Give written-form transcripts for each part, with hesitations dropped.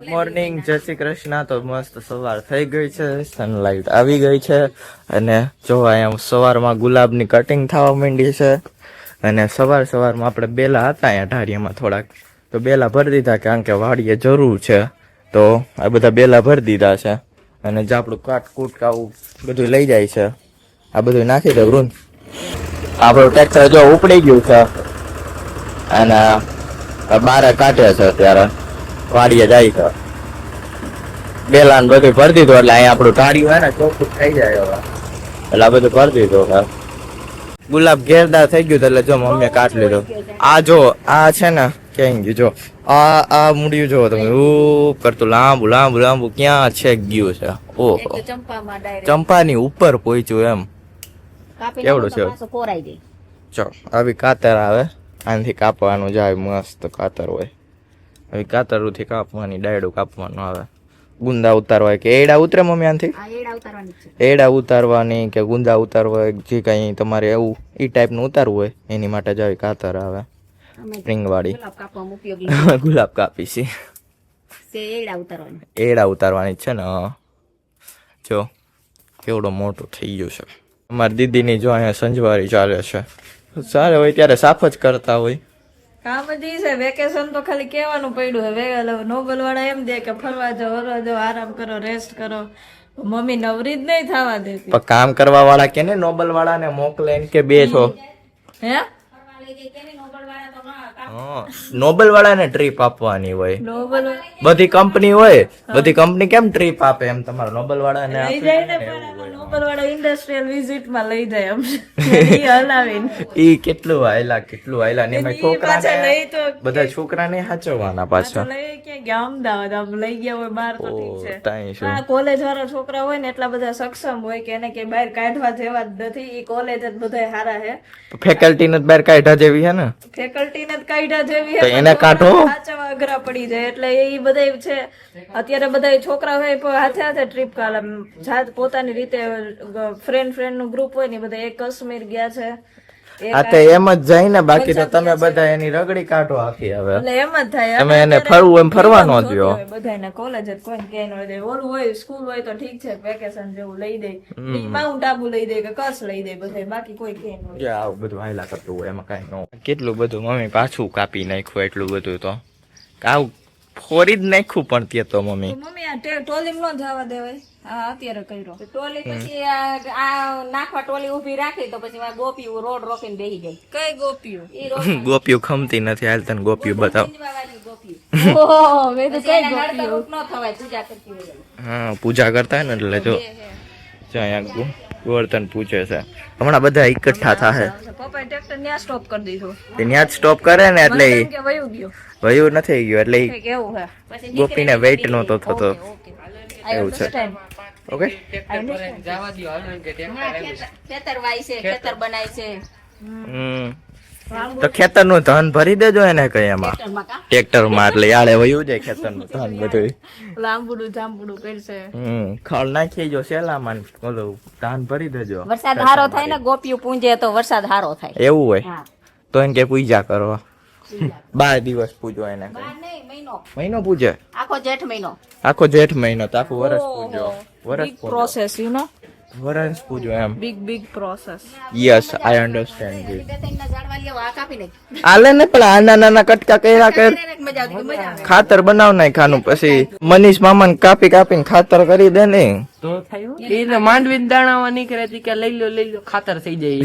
Morning, જય શ્રી કૃષ્ણ. તો મસ્ત સવાર થઈ ગઈ છે, સનલાઇટ આવી ગઈ છે અને જો અહીંયા સવારમાં ગુલાબની કટિંગ થવા માંડી છે. અને સવારમાં આપણે બેલા હતા અહીંયા ઢારિયામાં થોડાક, તો બેલા ભરી દીધા કારણ કે વાડીએ જરૂર છે, તો આ બધા બેલા ભરી દીધા છે. અને જે આપણું કાટકૂટ આવું બધું લઈ જાય છે, આ બધું નાખી દઉં રૂન. આપણું ટ્રેક્ટર જો ઉપડી ગયું છે અને બારે કાઢે છે, અત્યારે વાડીએ જાય છે. બેલા બધું ભરી દીધું એટલે અહીંયા આપણું ઢાળ્યું હોય ને ચોખ્ખું થઈ જાય હવે, એટલે આ બધું ભરી દીધું છે. ગુલાબ ઘેરદાર થઈ ગયું એટલે જો મમ્મીએ કાઢ લીધું. આ જો આ છે ને ક્યાં ગયું, જો આ મૂડ્યું જો તમે કરતું લાંબુ લાંબુ લાંબુ ક્યાં છે ગયું છે. ઓહો, ચંપાની ઉપર પહોંચ્યું એમ. કેવડું છે ચો. આવી કાતર આવે, આનાથી કાપવાનું જાય, મસ્ત કાતર હોય. આવી કાતરથી કાપવાની, ડાયડું કાપવાનું આવે. ગુંદા ઉતારવા કે એડા ઉતરે મમ્મી આનાથી? એડા ઉતારવાની કે ગુંદા ઉતારવા, જે કઈ તમારે એવું ઈ ટાઈપનું ઉતારવું હોય એની માટે જ આવી કાતર આવે સ્પ્રિંગ વાળી. ગુલાબ કાપી છે, એડા ઉતારવાની છે ને. જો કેવડો મોટો થઈ ગયો છે. અમારી દીદીની જો અહીંયા સંજવારી ચાલે છે, ચાલે હોય ત્યારે સાફ જ કરતા હોય. કામ જ છે. વેકેશન તો ખાલી કેવાનું પડ્યું હવે. નોબલ વાળા એમ દે કે ફરવા જાઓ, હરવા જાઓ, આરામ કરો, રેસ્ટ કરો. મમ્મી નવરી જ નહીં થવા દેતી. પણ કામ કરવા વાળા કે ને નોબલ વાળા ને મોકલે એમ કે બે છો હે? નોબલ વાળા ને ટ્રીપ આપવાની હોય. નોબલ બધી કંપની હોય, બધી કંપની કેમ ટ્રીપ આપે એમ તમારે નોબલ વાળા ને લઈ જાય ને, પણ નોબલ વાળા ઇન્ડસ્ટ્રીયલ વિઝિટ માં લઈ જાય અમને હલાવીને. ઈ કેટલું આયલા ને એમાં છોકરા બધા છોકરાને સાચવવાના પાછા. લઈ ક્યાં ગયા? અમદાવાદ આમ લઈ ગયા હોય બહાર તો ઠીક છે. તાઈ શું આ કોલેજ વાળા છોકરા હોય ને એટલા બધા સક્ષમ હોય કે એને કે બહાર કાઢવા જેવા જ નથી. ઈ કોલેજ જ બધા હારા હે. ફેકલ્ટી ને બહાર કાઢ્યા જેવી હે ને, ફેકલ્ટી ને કાઢ્યા જેવી તો એને કાઢો સાચવા અઘરા પડી જાય. એટલે એ બધા છે અત્યારે બધા છોકરા હોય હાથે હાથે ટ્રીપ કાલે જાત પોતાની રીતે ફ્રેન્ડ નું ગ્રુપ હોય ને બધા એક કાશ્મીર ગયા છે. આ તો એમ જ જાય ને, બાકી તો તમે બધા એની રગડી કાઢો આખી. હવે એટલે એમ જ થાય, તમે એને ફરવું એમ ફરવા ન દો. બધાને કોલેજ જ કોઈ કે ન દે. ઓલું હોય સ્કૂલ હોય તો ઠીક છે, વેકેશન જેવું લઈ દે, માઉન્ટ આબુ લઈ દે કે કચ્છ લઈ દે બધા, બાકી કોઈ કે ન હોય. આવું બધું હાયલા કરતું હોય એમાં કઈ ન. કેટલું બધું મમ્મી પાછું કાપી નાખ્યું, એટલું બધું તો આવું ફોરી જ નાખ્યું. પણ તે તો મમ્મી આ ટોલી નો જવા દેવાય. હા અત્યારે કર્યો ટોલી, પછી આ નાખવા ટોલી ઉભી રાખી તો પછી ગોપીઓ રોડ રોકીને બેસી જાય. કઈ ગોપીઓ? ગોપીઓ ખમતી નથી. હાલ તને ગોપીઓ બતાવ. હા, પૂજા કરતા ને એટલે જો અહીંયા ગોવર્ધન પૂછે છે. હમણાં બધા એકઠા થાય. પપ્પાએ ટ્રેક્ટર ન્યા સ્ટોપ કરી દીધું. ત્યાં જ સ્ટોપ કરે ને એટલે વયું નથી ગયું, એટલે કેવું હે ગોપીને વેઇટ નહોતો થતો. એવું છે. ઓકે, ખેતર વાય છે, ખેતર બનાય છે. તો ખેતર નું ધન ભરી દેજો એને કઈ એમાં ટ્રેક્ટર માં, એટલે યાળે વયું જાય ખેતર નું ધન બધું. લાંબુડું જાંબુડું કરશે. ખળ નાખી જો સેલામાં, બધું ધાન ભરી દેજો. વરસાદ હારો થાય ને ગોપીઓ પૂંજે તો વરસાદ હારો થાય. એવું હોય તો એને કે પૂજા કરો. 12 દિવસ પૂજો એને. મહિનો પૂજે? આખો જેઠ મહિનો. આખો જેઠ મહિનો તો આખું વરસ પૂજો. વરસ પ્રોસેસ યુ નો, વરસ પૂજો એમ. Big process. Yes, I understand it. આલે ને પણ આના નાના કટકા કર્યા કર, ખાતર બનાવ નાય ખાનું. પછી મનીષ મામાને કાપીને ખાતર કરી દે ને તો થયું. એને માંડવી દાણાવા નીકળે કે લઈ લો ખાતર થઈ જાય.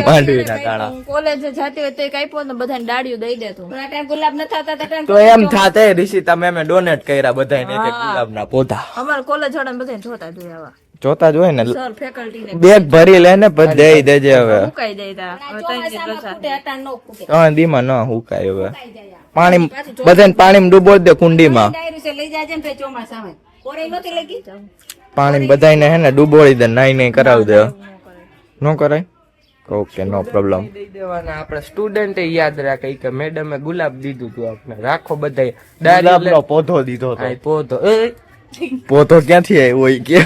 માંડવી ના દાણા કોલેજ જતી હોય તો કાપ્યો ને બધાને ડાળિયું દઈ દેતો. ગુલાબ ન થતા તો એમ થાતે ઋષિતા મેમે ડોનેટ કર્યા બધાને ગુલાબના પૌધા. અમારા કોલેજ વાળા બધાને જોતા જોયા. જોતા જ હોય ને, સર ફેકલ્ટી ને બેગ ભરી લે ને પછી દઈ દેજે. હવે મુકાઈ દેતા. હા, દીમાં ન હુકાય. હવે પાણી બધાને પાણીમાં ડૂબો દે કુંડીમાં. પાણી બધાને હે ને ડૂબોળી દે, નાઈ કરાવી દે. નો કરાય? ઓકે, નો પ્રોબ્લેમ. દઈ દેવાના. આપણે સ્ટુડન્ટ યાદ રાખે કે મેડમે ગુલાબ દીધું હતું. આપણે રાખો બધા ગુલાબનો પૌધો દીધો હતો. પૌધો પૌધો ક્યાંથી આવ્યો હોય કે?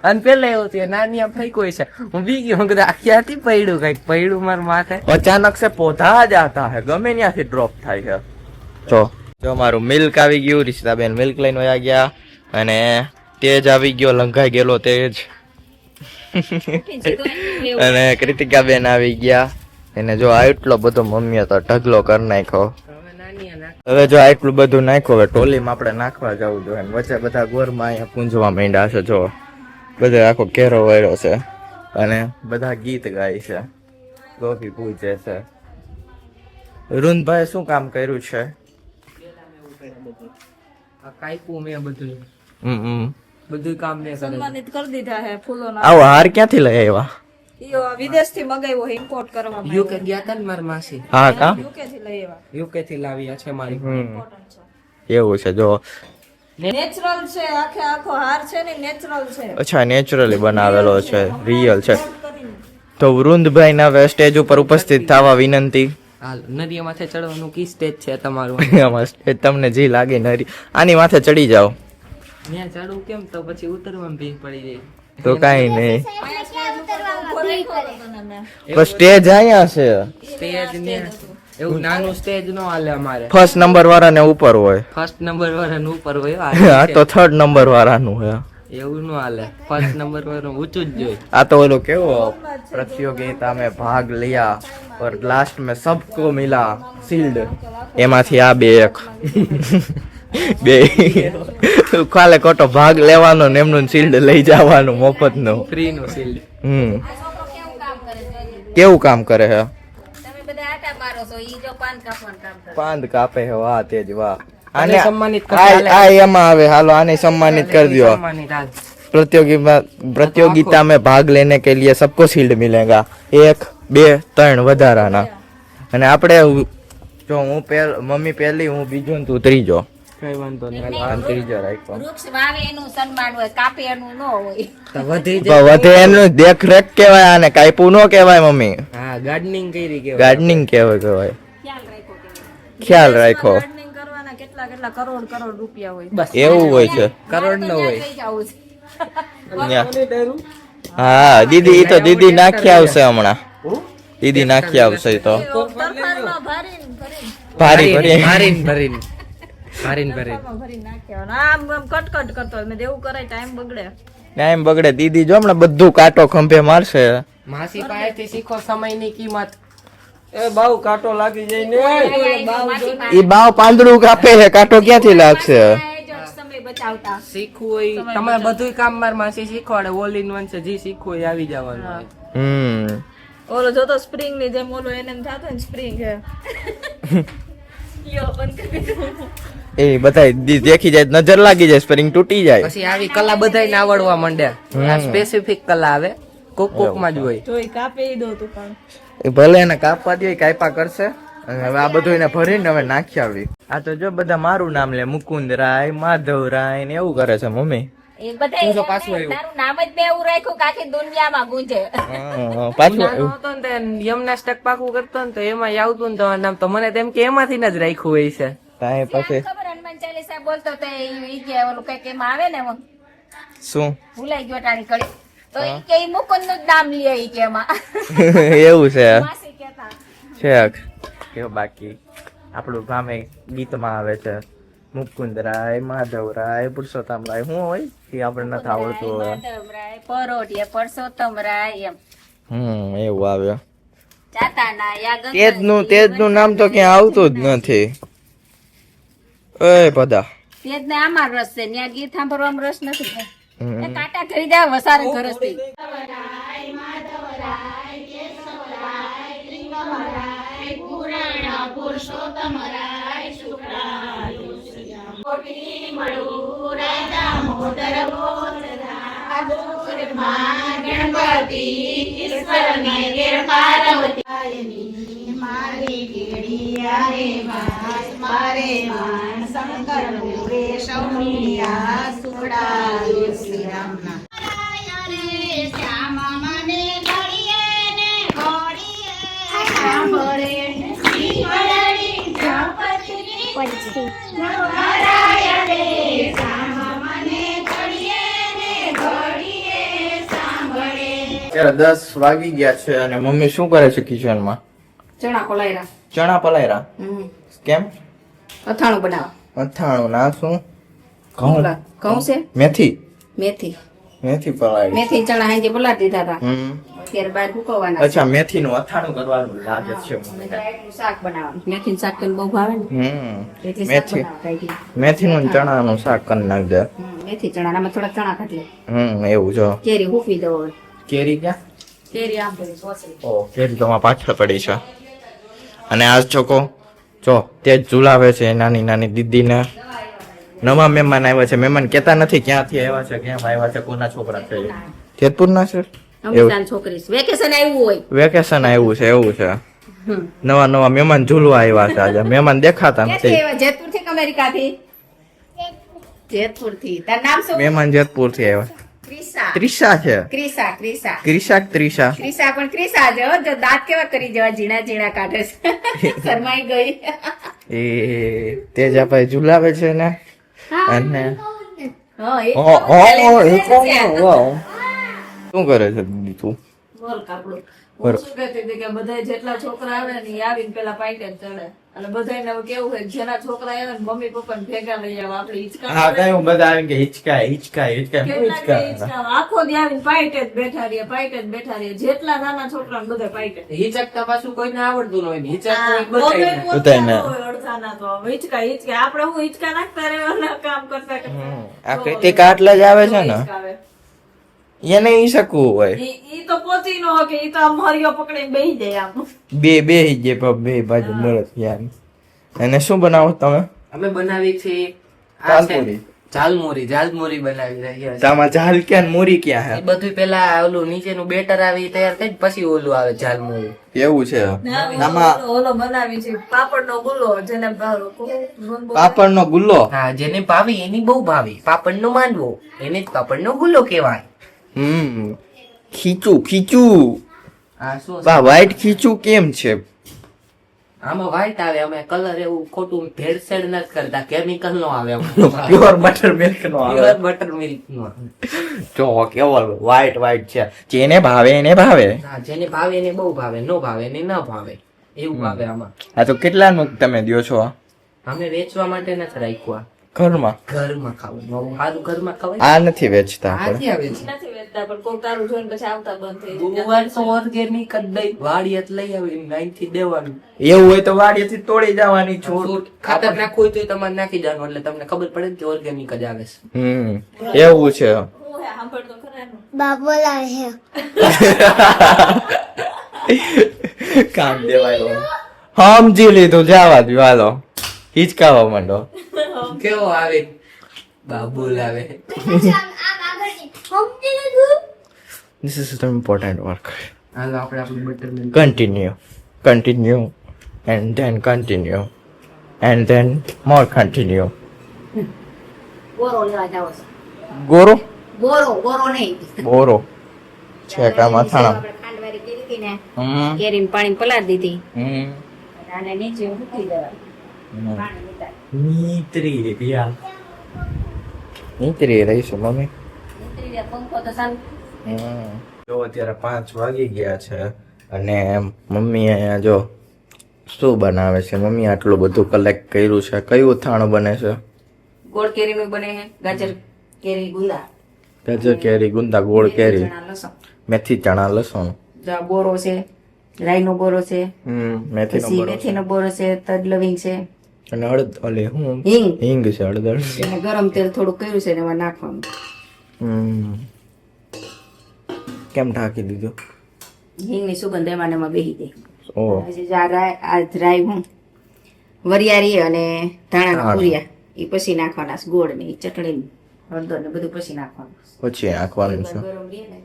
અને પેલા એવું છે નાની આ ફઈ કોઈ છે, હું બી ગયો ક્યાંથી પડ્યું, કઈક પડ્યું મારા માથે. અચાનક સે પૌધા જ આતા હે, ગમે ત્યાંથી ડ્રોપ થાય છે. જો જો મારું મિલ્ક આવી ગયું, રિશ્તાબેન મિલ્ક લઈને વયા ગયા અને તેજ આવી ગયો, લંઘાઈ ગયેલો તેજ. અને કૃતિકાબેન આવી ગયા. એને જો આટલો બધો મમ્મીએ તો ઢગલો કરી નાખ્યો. હવે જો આટલું બધું નાખ્યું, હવે ટોલીમાં આપણે નાખવા જવું જોઈએ. વચ્ચે બધા ગોરમાં અહીંયા પૂંજવા માંડ્યા છે. જો બધો આખો ઘેરો વાળ્યો છે અને બધા ગીત ગાય છે, ગોપી પૂજે છે. રૂનભાઈ શું કામ કર્યું છે? કાપ્યું મેં બધું હમ કામ મેં કર્યું. સન્માનિત કરી દીધા હે ફૂલોના. આવો હાર ક્યાંથી લઈ આવ્યા? ઈયો વિદેશ થી મંગાવ્યો ઇમ્પોર્ટ કરવામાં. યુકે ગયા તા ને મારા માસી, હા કા યુકે થી લઈ આવ્યા. યુકે થી લાવ્યા છે મારી. એવું છે. જો નેચરલ છે, આખે આખો હાર છે ને નેચરલ છે. અચ્છા, નેચરલી બનાવેલો છે, રિયલ છે. તો વૃંદભાઈ ના હવે સ્ટેજ ઉપર ઉપસ્થિત થવા વિનંતી. હાલ નદીયા માથે ચડવાનું કી સ્ટેજ છે તમારું? આમાં સ્ટેજ તમને જે લાગે નરી આની માથે ચડી જાઓ ત્યાં ચડવું કેમ, તો પછી ઉતરવામાં ભીખ પડી જાય. તો કાઈ નહીં. મેં પણ સ્ટેજ અહીંયા છે. સ્ટેજ ને એવું નાનું સ્ટેજ નો હાલે અમારે. ફર્સ્ટ નંબર વાળાને ઉપર હોય. ફર્સ્ટ નંબર વાળાનું ઉપર હોય. હા તો થર્ડ નંબર વાળાનું હોય. એવું નો હાલે, ફર્સ્ટ નંબર વાળાનું ઊંચું જ જોઈએ. આ તો ઓલો કેવો प्रतियोगिता में भाग लिया और लास्ट में सबको मिला शील्ड. એમાંથી આ બે એક બે ખાલે ખોટો ભાગ લેવાનો ને એમનું શિલ્ડ લઈ જવાનું મફત નું. ફ્રી નું શિલ્ડ. કેવું કામ કરે છે? તમે બધા આટા મારો છો, ઈ જો પાન કાપવાનું કામ કરે. પાંદ કાપે છે. વાહ તેજ વાહ. આને સન્માનિત કરી આ એમાં આવે. હાલો આને सम्मानित कर दियो. સન્માનિત હાલ. प्रतियोगिता में भाग लेने के लिए सबको शील्ड मिलेगा. 1 2 3 વધારાના. અને આપણે જો હું મમ્મી પહેલી, હું બીજો ને તું ત્રીજો. કઈ વાંધો નહીં. આમ ત્રીજો રાખ્યો. વૃક્ષ વાવે એનું સન્માન હોય, કાપે એનું ન હોય. તો વધી પણ વધે એનું દેખરેખ કહેવાય, આને કાપ્યું ન કહેવાય મમ્મી. હા, ગાર્ડનિંગ કરી કેવાય. ગાર્ડનિંગ કહેવાય. ખ્યાલ રાખ્યો. ગાર્ડનિંગ કરવાના કેટલા કેટલા કરોડ રૂપિયા હોય. બસ એવું હોય છે. કરોડ નો હોય. લઈ જાવું છે. હા દીદી, ઈ તો દીદી નાખી આવશે હમણાં. દીદી નાખી આવશે ઈ તો તરફારમાં ભરીને ભારી ભરી. તરફારમાં ભરીને નાખ્યા. આમ આમ કટકટ કરતો હોય. મેં દેવું કરાય, ટાઈમ બગડે. ટાઈમ બગડે. દીદી જો હમણાં બધું કાંટો ખંભે મારશે. માસી પાસેથી શીખો સમયની કિંમત. એ બહુ કાંટો લાગી જાય ને. ઈ બાવ પાંદડું કાપે છે, કાંટો ક્યાંથી લાગશે? સમય બચાવતા. શીખવું હોય તમારે બધું કામ માર માસી શીખવાડે. ઓલ ઇન વન છે, જે શીખવું હોય આવી જવાનું. ઓલો જોતો સ્પ્રિંગ ની જેમ ઓલો એને એમ થતો ને સ્પ્રિંગ છે. એ બધા દેખી જાય, નજર લાગી જાય, સ્પ્રિંગ તૂટી જાય. પછી આવી કલા બધાને આવડવા માંડે. આ સ્પેસિફિક કલા આવે, કોક કોક માં જ હોય. જોઈ કાપે ઈ દો તું પણ. એ ભલે એને કાપવા દે, કાપા કરશે. અને હવે આ બધું એને ભરીને હવે નાખી આવી. આ તો જો બધા મારું નામ લે, મુકુંદ રાય, માધવ રાય ને એવું કરે છે મમ્મી. એ બધા પાછું આવ્યું. તારું નામ જ મેં એવું રાખ્યું કે આખી દુનિયામાં ગુંજે. પાછું નાનો હતો ને તે યમનાસ્ટક પાકું કરતો ને તો એમાં આવતું ને તો નામ તો મને તેમ કે એમાંથી જ રાખ્યું હોય છે. કાંઈ પછી ખબર હનુમાન ચાલીસા બોલતો તો ઈ કે ઓલું કઈક એમાં આવે ને શું ભૂલાઈ ગયો ટાણી કડી તો ઈ કે ઈ મુકુંદ નું જ નામ લે ઈ કે એમાં એવું છે માસી કહેતા. કે બાકી આપણું ગામે ગીતમાં આવે છે મુકુંદ રાય, માધવ રાય, પુરુષોત્તમ રાય. શું હોય એ આપણને નથી આવડતું હવે. માધવરાય, પરોઢિયા, પરસોત્તમ રાય એમ એવું આવે. ચાતાના યા તેજનું નામ તો ક્યાં આવતું જ નથી. એ બધા તેજ ને આમાં રસ છે, ત્યાં ગીત સાંભળવામાં રસ નથી. એ કાંટા થઈ જાય વસારે ઘરસથી. અત્યારે 10 વાગી ગયા છે અને મમ્મી શું કરે છે કિચનમાં? ચણા કોલાયરા ચણા પલાયરા. કેમ? અથાણું બનાવવા. અથાણું ના શું ઘઉં ઘઉં છે મેથી મેથી મેથી પલાળી મેથી ચણા હાંજે પલાળી દીધા હતા હમ અત્યારે બહાર સુકવવાના અચ્છા મેથી નું અથાણું કરવાનું લાગે છે મને. એટલું શાક બનાવવાનું મેથી શાક તને બહુ ભાવે ને એટલે શાક મેથી બનાવતા એટલે. મેથી નું ચણા નું શાક કરી નાખજે. મેથી ચણા આમાં થોડા ચણા કાઢી લે એવું જો કેરી હુકવી દો હવે. કેરી ક્યાં કેરી આમ બધી સોસરી ઓ કેરી તો માં પાછળ પડી છે. અને આ ચોકો જો તે જ ઝુલાવે છે નાની નાની દીદીને. નવા મહેમાન આવ્યા છે. મહેમાન કેતા નથી ક્યાંથી આવ્યા છે કેમ આવ્યા છે કોના છોકરા છે જેતપુર ના છે. અમિતાન છોકરી છે. વેકેશન આવ્યું હોય વેકેશન આવ્યું છે એવું છે. નવા નવા મહેમાન ઝૂલવા આવ્યા છે આજે. મહેમાન દેખાતા ક્યાંથી નથી. આવ્યા? જેતપુર થી કે અમેરિકા થી? જેતપુર થી. તાર નામ શું? મહેમાન જેતપુર થી આવ્યા. ક્રિશા. ત્રિષા છે ક્રિશા ક્રિશા ક્રિશા ત્રિષા ક્રિશા પણ ક્રિશા છે હો. જો દાંત કેવા કરી જેવા ઝીણા ઝીણા કાઢે છે શરમાઈ ગઈ એ તેજાભાઈ ઝુલાવે છે ને અને હા એ ઓ એ કોણ વાવ શું કરે છે દીદી તું બોલ કાપડું હું શું કહેતી હતી કે બધા જેટલા છોકરા આવે ને ઈ આવીને પેલા પાઇટે જ ચડે અને બધાને હવે કેવું હોય જેના છોકરા આવે ને મમ્મી પપ્પા ને ભેગા લઈ આવે આપણે હિચકા હા કઈ બધા આવીને કે હિચકાય હિચકાય હિચકાય હું કેટલા કે હિચકા હિચકા આખો દી આવીને પાઇટે જ બેઠા રહીએ જેટલા નાના છોકરા ને બધા પાઇટે હિચકતા પાછું કોઈને આવડતું ન હોય ને હિચક બધાયને. અડધાના તો હિચકા આપણે હું હિચકા નાખતા રહેવાના કામ કરતા કરતા આ કૃતિકા આટલા જ આવે છે ને આવે. એને ઈ શકવું હોય ઈ તો પહોંચી નો કે ઈ તો આમ હરિયો પકડીને બેહી જાય આમ બે જે બે બાજુ મળે યાર. એને શું બનાવો તમે અમે બનાવી છે ઝાલમુરી. ઝાલમુરી બનાવી રહ્યા છે. તામાં ઝાલ ક્યાં ને મૂરી ક્યાં એ બધું પેલા ઓલું નીચેનું બેટર આવી તૈયાર થાય પછી ઓલું આવે ઝાલમુરી. હે એવું છે આમાં ઓલો બનાવી છે પાપડ નો ગુલ્લો જેને પાપડ નો ગુલ્લો હા જેને ભાવી એની બહુ ભાવી પાપડ નો માંડવો એને જ પાપડ નો ગુલ્લો કહેવાય. ખીચું આ શું બા વ્હાઈટ ખીચું કેમ છે આમાં વ્હાઈટ આવે અમે કલર એવું ખોટું ભેળસેળ નથી કરતા કેમિકલ નો આવે પ્યોર બટર મિલ્ક નો આવે બટર મિલ્ક નો જો કેવો વ્હાઈટ છે જેને ભાવે એને ભાવે હા જેને ભાવે એને બહુ ભાવે નો ભાવે એને ન ભાવે એવું આવે આમાં. આ તો કેટલા નું તમે દ્યો છો અમે વેચવા માટે નથી રાખ્યું ઘરમાં ઘરમાં ખાવું સારું ઘરમાં ખવાય આ નથી વેચતા આપણે આથી આવે છે નથી વેચતા પણ કોઈ તારું જોઈને પછી આવતા બંધ થઈ ગુવાર તો ઓર્ગેનિક જ દઈ વાડીએ જ લઈ આવી નાઈ થી દેવાનું એવું હોય તો વાડીએથી તોડી જવાની છોડ ખાતર નાખવું હોય તો તમારે નાખી જવાનું એટલે તમને ખબર પડે ને કે ઓર્ગેનિક જ આવે છે. એવું છે હું હે સાંભળતો ખરા એનું. કામ દેવાય સમજી લીધું જવા દો હાલો હિચકાવા માંડો કેવો આવે બાબુલ આવે This is the important work. હાલો આપણે આપણું butter milk Continue, and then continue, and then more continue. ગોરો લેવા જાવ છે ગોરો ગોરો નહીં બોરો છે કા માથાણા આપણે ખાંડવાળી કરી હતી ને હમ કેરીને પાણી પલાળી દીધી હમ અને નીચે મૂકી દેવાનું પાણી નીતાર નીતરી રહીશું મમ્મી નીતરી જાય પંખો તો ચાલુ જો અત્યારે 5 વાગી ગયા છે અને મમ્મી અહીંયા જો શું બનાવે છે મમ્મી આટલું બધું કલેક્ટ કર્યું છે કયું અથાણું બને છે ગોળ કેરીનું બને છે ગાજર કેરી ગુંદા ગાજર કેરી ગુંદા ગોળ કેરી ચણા લસણ મેથી ચણા લસણ જા બોરો છે રાઈનો બોરો છે મેથીનો પછી બરો મેથીનો બોરો છે તજ લવિંગ છે અને અડદ ઓલે હું હિંગ હિંગ છે હળદર અને ગરમ તેલ થોડું કર્યું છે ને એમાં નાખવાનું કેમ ઢાંકી દીધું હિંગની સુગંધ એમાં ને એમાં બેસી જાય ઓ પછી આ રાઈ હું વરિયાળી અને ધાણાના પૂરિયા એ પછી નાખવાના છે ગોળ ને ચટણી હળદર ને બધું પછી નાખવાનું પછી નાખવાનું છે ગરમ રહે ને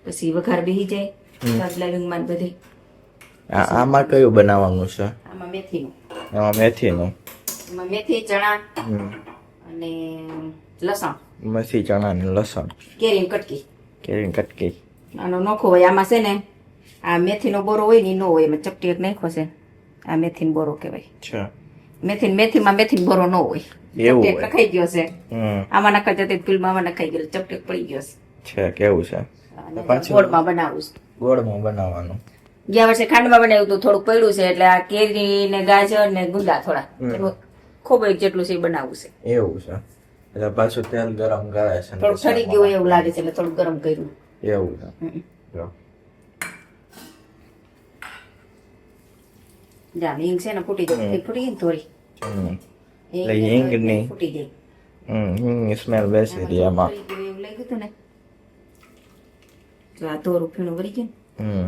પછી વઘાર બેસી જાય તજ લવિંગ માં બધી આમાં કયું બનાવવાનું છે આમાં મેથીનું એમાં મેથીનું એમાં મેથી ચણા અને લસણ મેથી ચણા ને લસણ કેરી કટકી કેરી કટકી આનો નોખો હોય આમાં છે ને આ મેથીનો બોરો હોય ને નો હોય એમાં ચપટી એક નાખો છે આ મેથીનો બોરો કહેવાય છે મેથીમાં મેથીનો બોરો નો હોય એવું ચપટી હોય. નખાઈ ગયો છે હમ આમાં નખાઈ જતી ફિલ્મ આમાં નખાઈ ગયો ચપટી પડી ગયો છે છે કેવું છે અને પાછું? ગોળમાં બનાવું છે ગોળમાં બનાવવાનું ગયા વર્ષે ખાંડમાં બનાવ્યું હતું થોડુંક પડ્યું છે એટલે આ કેરી ને ગાજર ને ગુંદા થોડા ખોબેક જેટલું છે એ બનાવવું છે. એવું છે એટલે પાછું તેલ ગરમ કરે છે ને થોડું ઠરી ગયું હોય એવું લાગે છે એટલે થોડું ગરમ કર્યું. એવું છે જો. જા હિંગ છે ને ફૂટી જાય ફૂટી ગઈ ને થોડી હમ. હિંગ એટલે હિંગની ફૂટી જાય. હિંગની સ્મેલ બેસી રહી એમાં. ઠરી ગયું એવું લાગ્યું હતું ને જો આ થોડું ફીણું વળી ગયું હમ.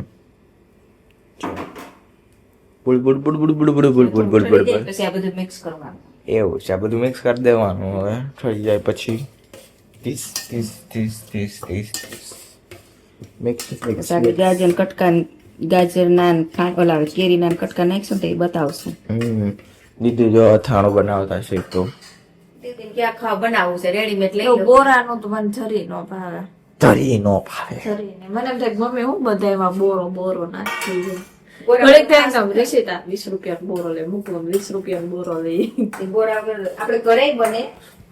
બુડ બુડ બુડ બુડ બુડ બુડ બુડ બુડ બુડ બુડ બુડ. પછી આ બધું મિક્સ કરવાનું. એવું છે આ બધું મિક્સ કરી દેવાનું હવે થઈ જાય પછી તીસ તીસ તીસ તીસ તીસ મિક્સ મિક્સ પછી આગળ ગાજર કટકા ગાજરના ઓલા કેરીના કટકા નાખશું તો એ બતાવશું. દીદી જો અથાણું બનાવતા શીખતો ક્યાં ખા બનાવવું છે રેડીમેડ લઈ એવું બોરાનું તો મને જરી નો ભાવે. તરી નો ભાવે જરી ને મને એમ થાય કે મમ્મી હું બધા એમાં બોરો બોરો નાખી દે. ઘડીક થાય ને આમ રીસિતા 20 રૂપિયા બોરો લે મૂકવો 20 રૂપિયા બોરો લે. બોરા વગર આપણે ઘરે બને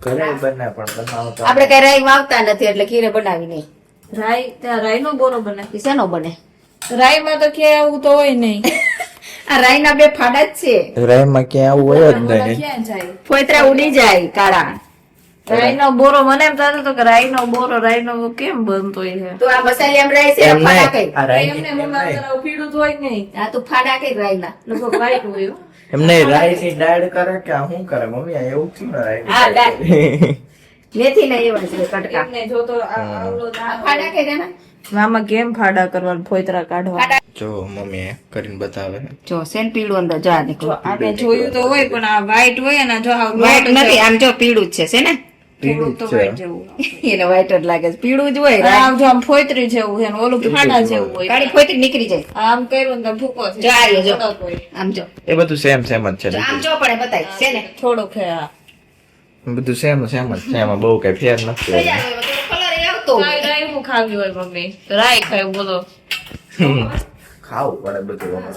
ઘરે બને પણ બનાવતા આપણે કઈ રાઈ વાવતા નથી એટલે ખીરે બનાવી નહીં. રાઈ ત્યાં રાઈ નો બોરો બને. ઈ શેનો બને? રાઈમાં તો ક્યાંય આવું તો હોય નહીં. આ રાઈના બે ફાડા જ છે. રાયમાં ક્યાં આવું હોય જ બોરા નહીં ક્યાં જાય? ફોતરા ઉડી જાય કાળા. રાઈનો બોરો મને એમ થતું હતું કે રાઈનો બોરો રાઈનો કેમ બનતો હોય તો આ મસાલી આમ રાઈ છે એમ ફાડા નહીં. કઈ આ રાઈ એમને મમ્મા કરાવ પીડું તો હોય જ નહીં. આ તો ફાડા કઈ રાઈના લગભગ વાઈટ હોય. એમને રાઈની દાળ કરે કે આ શું કરે મમ્મી આ એવું થયું ને હા, દાળ. રાઈ મેથી ના એવા છે કટકા. એમને જો તો આવડો આ ફાડા કઈ રેના મામા કેમ ફાડા કરવા ફોતરા કાઢવા. જો મમ્મી કરીને બતાવે જો સેન પીળું અંદર જા નીકળો. આપણે જોયું તો હોય પણ આ વ્હાઈટ હોય ને જો આ વ્હાઈટ નથી આમ જો પીળું જ છે ને થોડુંક તો white જેવું. એને વ્હાઈટ જ લાગે છે પીળું જ હોય આમ જો આમ ફોતરી જેવું છે ને ઓલું ફાડા જેવું હોય. કાળી ફોતી નીકળી જાય. આમ કર્યું ને તો ભૂકો છે. જો આ રહ્યો, જો. થોડોક હોય. આમ જો એ બધું સેમ સેમ જ છે આમ જો પણ બતાય છે ને થોડોક છે આ. બધું સેમ સેમ જ છે એમાં બહુ કઈ ફેર નથી કલર આવતો રાઈ રાઈ હું ખાવી હોય મમ્મી રાઈ ખાય બોલો. ખાવું પડે બધું એમાં.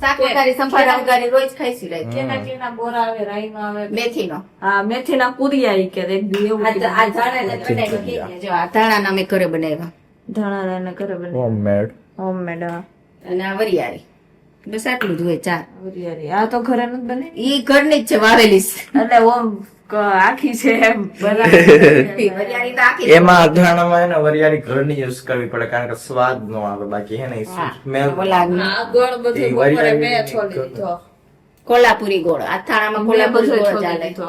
શાક વઘારી સંભારા વઘારી રોજ ખાઈશું રાઈ. કેના કેના બોરા આવે રાઈ નો આવે. મેથીનો હા મેથીના કુરિયા ઈ કે એક દી એવું આ ધાણાના બનાવ્યા કેરીના. જો આ ધાણાના અમે ઘરે બનાવ્યા ધણા રાઈને કરે બને હોમમેડ હોમમેડ. અને આ વરિયાળી બસ આટલું જ હોય ચાર. આ તો ઘરે નથી બને ઈ ઘરની જ છે વાવેલી છે. એટલે ઓમ આખી છે એમ બનાવી. વરિયાળી તો આખી એમાં અઘાણામાં હે ને વરિયાળી ઘરની યુઝ કરવી પડે કારણ કે સ્વાદ નો આવે બાકી હે ને સ્મેલ ઓલા આ ગોળ બધું એ બપોરે વરિયાળી મેં છોડી દીધો. કોલ્હાપુરી ગોળ આ થાળામાં મેં કોલ્હાપુરી બધું ગોળ છોડી ચાલે. દીધો.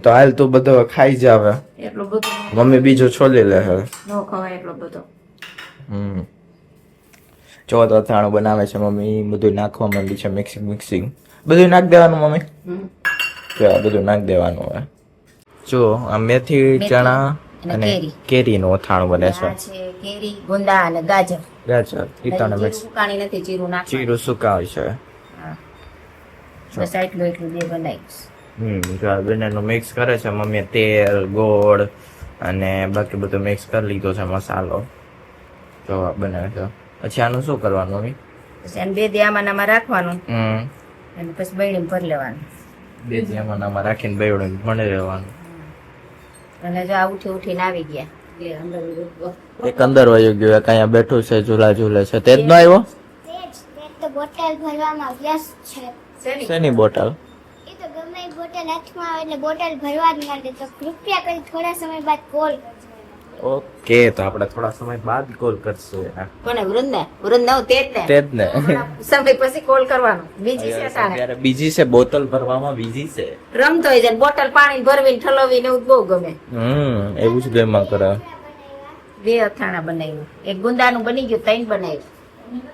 તો હાલ તું બધો ખાઈ જ આવે એટલું બધું મમ્મી બીજો છોલી લે હે ન ખવાય એટલો બધો. જો તો અથાણું બનાવે છે મમ્મી બધું નાખવા માંડી છે મિક્સિંગ બધું નાખ દેવાનું મમ્મી જો આ બધું નાખ દેવાનું હવે જો આ મેથી ચણા અને અને કેરીનું અથાણું બને છે આ છે કેરી ગુંદા અને ગાજર. ગાજર ઈતાને મિક્સ જીરું ઉકાળી નથી જીરું નાખવાનું. જીરું સુકાય છે બસ આટલું એટલું બે બનાવીશ. જો આ બંનેનું મિક્સ કરે છે મમ્મી તેલ ગોળ અને બાકી બધું મિક્સ કરી લીધો છે મસાલો જો આ બનાવે છે પછી આનું શું કરવાનું મમ્મી પછી આને બે દી આમાં આમાં રાખવાનું હમ અને પછી બૈડીમાં ભરી લેવાનું. બે જમાનામાં રાખીને બેવડે ભણી રહેવાનું અને જો આ ઉઠી ઉઠીને આવી ગયા એટલે અંદર એક અંદર વયો ગયો એક અહીંયા બેઠું છે ઝૂલા ઝૂલે છે તે જ નો આવ્યો તો બોટલ ભરવામાં વ્યસ્ત છે. શેની બોટલ એ તો ગમે એ બોટલ હાથમાં આવે એટલે બોટલ ભરવા જ માંડે તો કૃપયા કરી થોડા સમય બાદ કોલ કરજો. ઓકે તો આપણે થોડા સમય બાદ કોલ કરશું એને. કોને વૃંદા તે જ ને તે જ ને સમય પછી કોલ કરવાનો બીજી છે તાણે અત્યારે બીજી છે બોટલ ભરવામાં બીજી છે રમતો હોય છે બોટલ પાણી ભરવીને ઠલવીને એવું બહુ ગમે. એવું જ ગેમમાં કરે બે અથાણા બનાવ્યું એક ગુંદાનું બની ગયું ત્રણ બનાવ્યું.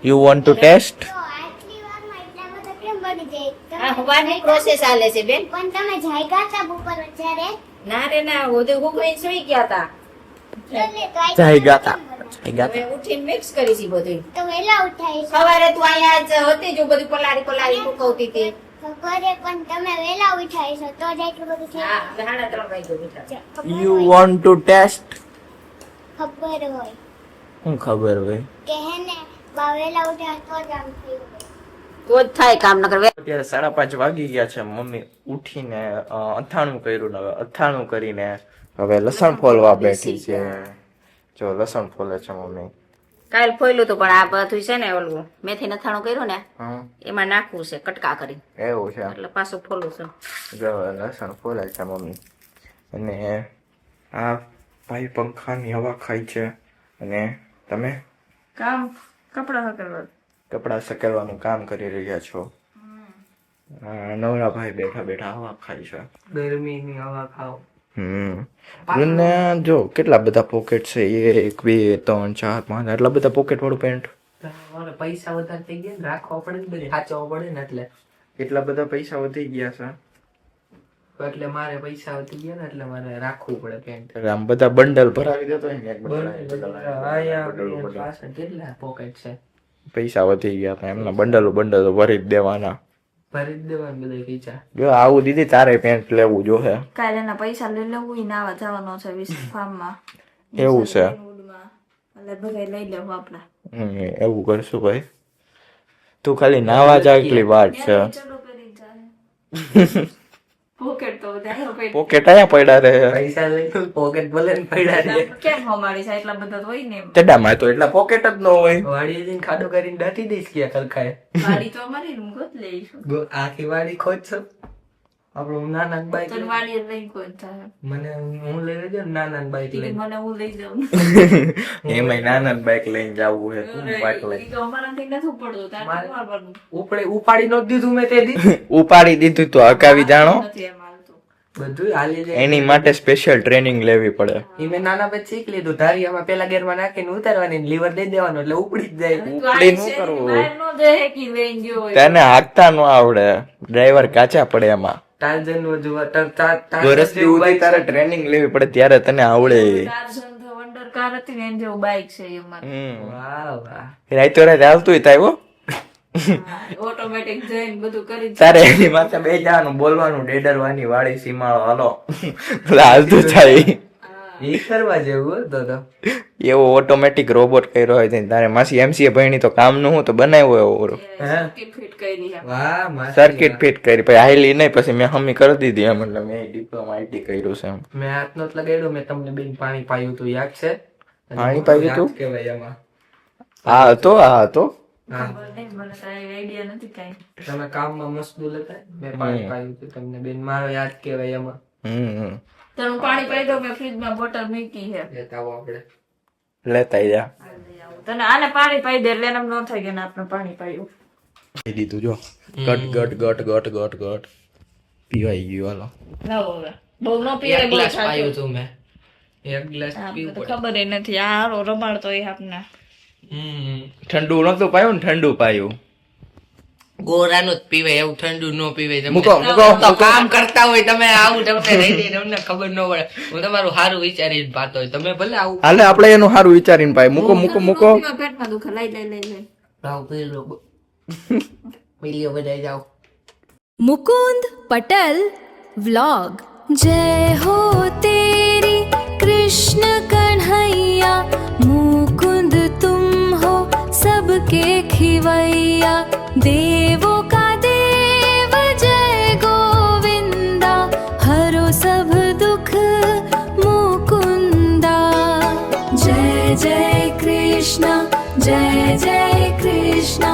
યુ વોન્ટ ટુ ટેસ્ટ તો આટલી વારમાં એટલા બધા કેમ બની જાય? આ હવાની પ્રોસેસ ચાલે છે બેન. પણ તમે જાગ્યા હતા બપોર જ્યારે ના રે ના બધું હુકવીને સુઈ ગયા હતા. એટલે તો આ ચાઈ ગાતા હવે ઉઠીને મિક્સ કરી છે બધું. તો વહેલા ઉઠાઈ છે. સવારે તું અહીંયા જ હતી જો બધું પલાળી સુકવતી હતી. ખબર છે પણ તમે વહેલા ઉઠાઈ છો તો જ એટલું બધું થઈ હા 3:30 વાગ્યે ઉઠ્યા. જાય. યુ વોન્ટ ટુ ટેસ્ટ ખબર હોય શું ખબર હોય કે હે ને બા વહેલા ઉઠ્યા તો જ આમ થયું હોય. તો જ થાય કામ નકર અત્યારે 5:30 વાગી ગયા છે મમ્મી ઉઠીને અથાણું કર્યું ને હવે અથાણું કરીને હવે લસણ ફોલવા બેઠી છે જો લસણ ફોલે છે મમ્મી કાલ ફોયલું હતું પણ આ બધું છે ને ઓલું મેથી નથાણું કર્યું ને હા એમાં નાખવું છે કટકા કરી એવું છે એટલે પાછું ફોલું છે. જો લસણ ફોલાય છે મમ્મી. અને આ ભાઈ પંખાની હવા ખાય છે. અને તમે કામ કપડા હકરવા કપડા સકેલવાનું કામ કરી રહ્યા છો. નવરા ભાઈ બેઠા બેઠા હવા ખાય છે. ગરમીની હવા ખાઓ. અને જો કેટલા બધા પોકેટ છે, 1 2 3 4 5 એટલા બધા પોકેટ વાળું પેન્ટ. મારે પૈસા વધારે થઈ ગયા ને રાખવા પડે ને બધી સાચવવા પડે ને એટલે કેટલા બધા પૈસા વધી ગયા છે. એટલે મારે પૈસા વધી ગયા ને એટલે મારે રાખવું પડે પેન્ટ. એટલે આમ બધા બંડલ ભરાવી દેતો હોય ને એક અહીંયા પાછળ કેટલા પોકેટ છે પૈસા વધી ગયા હતા એમના બંડલો ભરી જ દેવાના. ભરી જ દેવાનું બધા પૈસા. જો આવું દીદી તારે પેન્ટ લેવું જોશે. કાલે એના પૈસા લઈ લેવું ઈ નાવા જવાનો છે ફાર્મમાં એવું છે. એટલે બધા લઈ લેવું આપણે. એવું કરશું ભાઈ. તું ખાલી નાવા જા એટલી વાત છે. પોકેટ તો બધા પોકેટ અહીંયા પડ્યા રહે. પૈસા લઈ પોકેટ ભલે ને પડ્યા રહે. કેમ હમાડી છે એટલા બધા તો હોય ને એમ. ચડામાં તો એટલા પોકેટ જ ન હોય. વાડી જઈને ખાડો કરીને દાટી દઈશ કે ખલખાય. વાડી તો અમારી હું ગોત લઈશું. આખી વાડી ખોદશો આપણું નાના બાઈક તને વાડી લઈ કોઈ થાય મને હું લઈ લેજો ને નાના બાઈક લઈ મને હું લઈ જાઉં. એમાં નાના બાઈક લઈને જવું છે. તું બાઈક લઈ ઈ તો અમારાથી નથી પડતું તારે મારવાનું ઉપાડી નો દીધું મેં તે દી ઉપાડી દીધું તો હકાવી જાણો. નથી એમ હાલતું. બધું હાલી જાય. એની માટે સ્પેશિયલ ટ્રેનિંગ લેવી પડે. ઈ મેં નાના પછી શીખ લીધું ધારિયામાં પેલા ગેરમાં નાખીને ઉતારવાની લીવર દઈ દેવાનું એટલે ઉપડી જ જાય. ઉપડી નું કરવું. બહાર નો જાય કે લઈને ગયો હોય. તને હાંકતા ન આવડે, ડ્રાઈવર કાચા પડે એમાં. ટાર્ઝન નું જોવા વર્ષથી ઉધી તારે ટ્રેનિંગ લેવી પડે ત્યારે તને આવડે. ટાર્ઝન તો વંડર કાર હતી ને એની જેવું બાઈક છે એ અમારે. વાહ વાહ રાઈતો રાત હાલતું થાય હો. ઓટોમેટિક જઈને બધું કરી તારે એની માથે બે જવાનું બોલવાનું ડેડરવાની વાળી સીમાળો હાલો એટલે હાલતું થાય. ઈ કરવા જેવું હતો તો એવો ઓટોમેટિક રોબોટ કર્યો હોય તો તારે માસી એમસીએ ભણી તો કામ નું હું તો બનાવ્યો એવો ફિટ કરી છે. વાહ માસી સર્કિટ ફિટ કરી પછી હાઈલી નહીં પછી મેં હમી કરી દીધી એમ એટલે મેં ડિપ્લોમા આઈટી કર્યું છે એમ. મેં હાથ નત લગાડ્યો મેં તમને બેન પાણી પાયું હતું યાદ છે પાણી પાયું હતું? યાદ કહેવાય એમાં હા હતો હા ખબર નહીં, મને કાંઈ આઈડિયા નથી કાંઈ. તમે કામમાં મશગુલ હતા મેં પાણી પાયું હતું તમને બેન મારો યાદ કહેવાય એમાં તો હું પાણી પાઈ દઉં મેં ફ્રીજમાં બોટલ મૂકી છે. લેતા આવો આપણે લેતા જા તને આને પાણી પાઈ દે એટલે એમ ન થાય કે ના આપણે પાણી પાયું. દીધું જો ગટ ગટ ગટ ગટ ગટ ગટ પીવાઈ ગયું હાલો. લાવો હવે બહુ ન પીવાય, એક બહુ ગ્લાસ થાક્યો. પાયું હતું મેં એક ગ્લાસ આપણે પીવું તો પડે ખબર ય નથી આ હારો રમાડતો હોય આપને. ઠંડુ નતું પાયું ને ઠંડુ પાયું. ગોરાનું જ પીવાય એવું ઠંડુ ન પીવાય તમે મૂકો મૂકો તો કામ કરતા હોય તમે આવું તમને રહી રહી તમને ખબર ન પડે હું તમારું સારું વિચારીને પાતો હોય તમે ભલે આવું હાલે આપણે એનું સારું વિચારીને પાય. મૂકો મૂકો મૂકો. પેટમાં દુખે લઈ લઈ લઈ લઈ. રાવ પી લો મિલિયો બધા જાઓ मुकुंद पटल व्लॉग जय हो तेरी कृष्ण कन्हैया मुकुंद तुम हो सबके खिवैया देवों का देव जय गोविंदा हरो सब दुख मुकुंदा जय जय कृष्ण जय जय कृष्ण